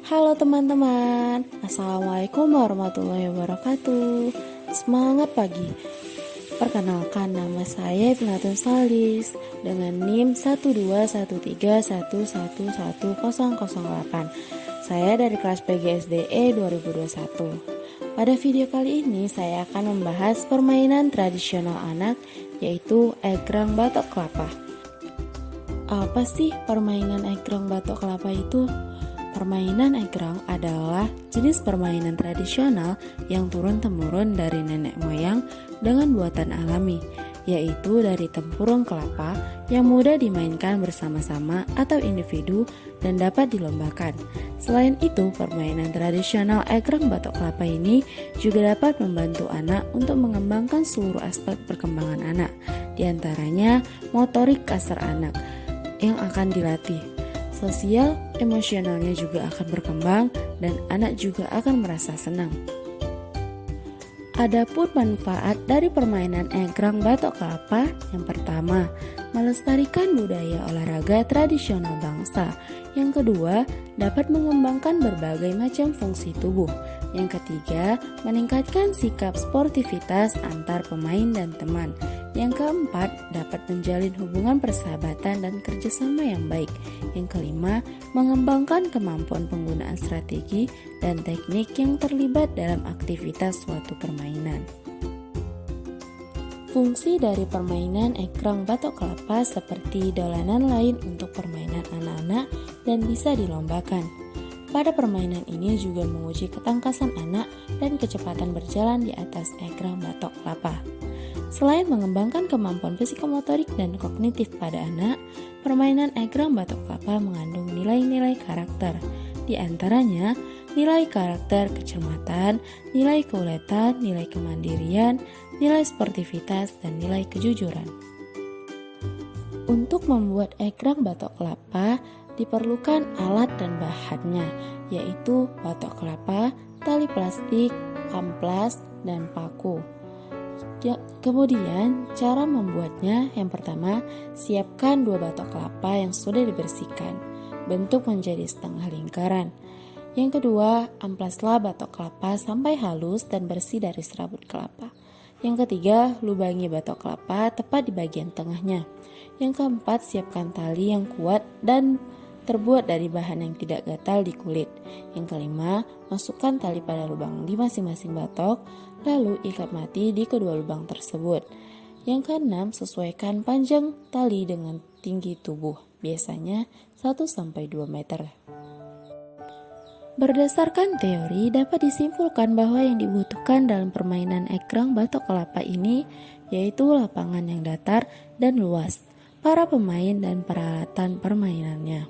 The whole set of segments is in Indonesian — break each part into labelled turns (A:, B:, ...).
A: Halo teman-teman, Assalamualaikum warahmatullahi wabarakatuh. Semangat pagi. Perkenalkan, nama saya Ibnatun Salis dengan NIM 12131111008. Saya dari kelas PGSDE 2021. Pada video kali ini saya akan membahas permainan tradisional anak, yaitu egrang batok kelapa. Apa sih permainan egrang batok kelapa itu? Permainan egrang adalah jenis permainan tradisional yang turun-temurun dari nenek moyang dengan buatan alami, yaitu dari tempurung kelapa yang mudah dimainkan bersama-sama atau individu dan dapat dilombakan. Selain itu, permainan tradisional egrang batok kelapa ini juga dapat membantu anak untuk mengembangkan seluruh aspek perkembangan anak, diantaranya motorik kasar anak yang akan dilatih. Sosial, emosionalnya juga akan berkembang dan anak juga akan merasa senang. Adapun manfaat dari permainan egrang batok kelapa, yang pertama, melestarikan budaya olahraga tradisional bangsa. Yang kedua, dapat mengembangkan berbagai macam fungsi tubuh. Yang ketiga, meningkatkan sikap sportivitas antar pemain dan teman. Yang keempat, dapat menjalin hubungan persahabatan dan kerjasama yang baik. Yang kelima, mengembangkan kemampuan penggunaan strategi dan teknik yang terlibat dalam aktivitas suatu permainan. Fungsi dari permainan egrang batok kelapa seperti dolanan lain untuk permainan anak-anak dan bisa dilombakan. Pada permainan ini juga menguji ketangkasan anak dan kecepatan berjalan di atas egrang batok kelapa. Selain mengembangkan kemampuan psikomotorik dan kognitif pada anak, permainan egrang batok kelapa mengandung nilai-nilai karakter. Di antaranya, nilai karakter kecermatan, nilai keuletan, nilai kemandirian, nilai sportivitas, dan nilai kejujuran. Untuk membuat egrang batok kelapa, diperlukan alat dan bahannya, yaitu batok kelapa, tali plastik, amplas, dan paku. Kemudian cara membuatnya, yang pertama, siapkan 2 batok kelapa yang sudah dibersihkan, bentuk menjadi setengah lingkaran. Yang kedua, amplaslah batok kelapa sampai halus dan bersih dari serabut kelapa. Yang ketiga, lubangi batok kelapa tepat di bagian tengahnya. Yang keempat, siapkan tali yang kuat dan terbuat dari bahan yang tidak gatal di kulit. Yang kelima, masukkan tali pada lubang di masing-masing batok, lalu ikat mati di kedua lubang tersebut. Yang keenam, sesuaikan panjang tali dengan tinggi tubuh, biasanya 1-2 meter. Berdasarkan teori, dapat disimpulkan bahwa yang dibutuhkan dalam permainan egrang batok kelapa ini yaitu lapangan yang datar dan luas, para pemain dan peralatan permainannya.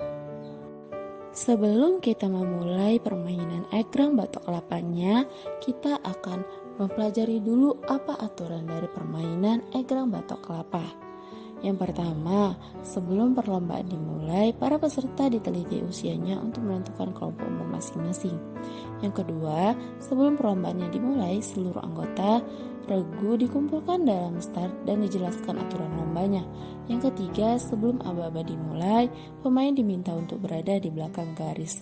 A: Sebelum kita memulai permainan egrang batok kelapanya, kita akan mempelajari dulu apa aturan dari permainan egrang batok kelapa. Yang pertama, sebelum perlombaan dimulai, para peserta diteliti usianya untuk menentukan kelompok umur masing-masing. Yang kedua, sebelum perlombaannya dimulai, seluruh anggota regu dikumpulkan dalam start dan dijelaskan aturan lombanya. Yang ketiga, sebelum aba-aba dimulai, pemain diminta untuk berada di belakang garis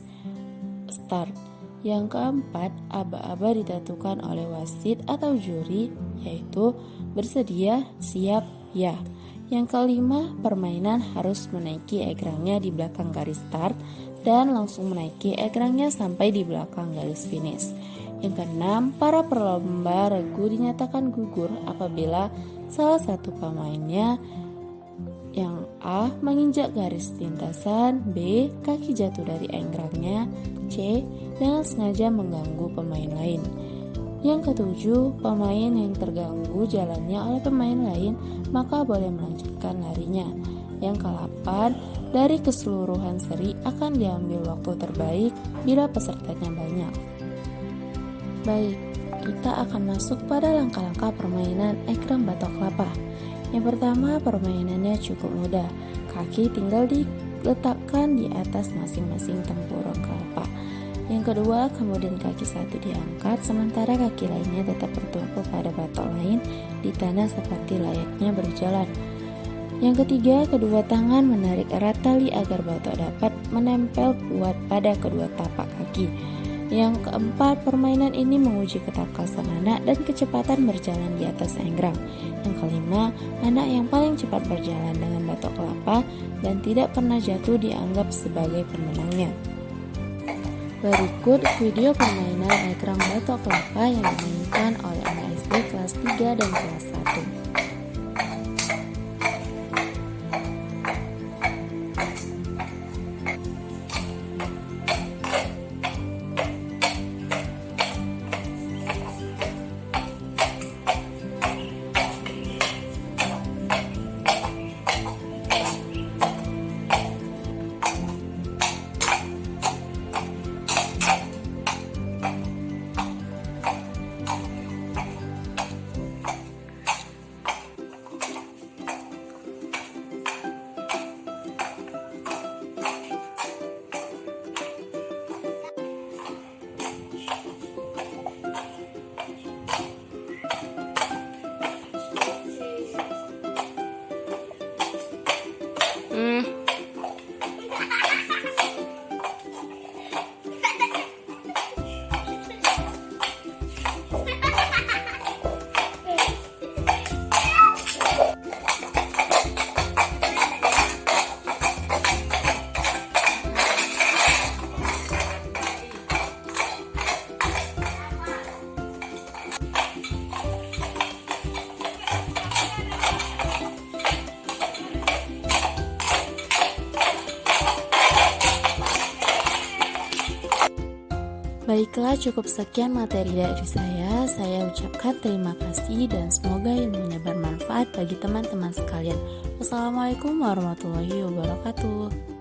A: start. Yang keempat, aba-aba ditentukan oleh wasit atau juri, yaitu bersedia, siap, ya. Yang kelima, permainan harus menaiki egrangnya di belakang garis start dan langsung menaiki egrangnya sampai di belakang garis finish. Yang keenam, para perlomba regu dinyatakan gugur apabila salah satu pemainnya, yang A, menginjak garis lintasan, B, kaki jatuh dari egrangnya, C, dengan sengaja mengganggu pemain lain. Yang ketujuh, pemain yang terganggu jalannya oleh pemain lain maka boleh melanjutkan larinya. Yang ke-8, dari keseluruhan seri akan diambil waktu terbaik bila pesertanya banyak. Baik, kita akan masuk pada langkah-langkah permainan egrang batok kelapa. Yang pertama, permainannya cukup mudah. Kaki tinggal diletakkan di atas masing-masing tempurung kelapa. Yang kedua, kemudian kaki satu diangkat, sementara kaki lainnya tetap bertumpu pada batok lain di tanah seperti layaknya berjalan. Yang ketiga, kedua tangan menarik erat tali agar batok dapat menempel kuat pada kedua tapak kaki. lagi. Yang keempat, permainan ini menguji ketangkasan anak dan kecepatan berjalan di atas egrang. Yang kelima, anak yang paling cepat berjalan dengan batok kelapa dan tidak pernah jatuh dianggap sebagai pemenangnya. Berikut video permainan egrang batok kelapa yang dimainkan oleh anak SD kelas 3 dan kelas 1. Baiklah, cukup sekian materi dari saya. Saya ucapkan terima kasih dan semoga ilmunya bermanfaat bagi teman-teman sekalian. Wassalamualaikum warahmatullahi wabarakatuh.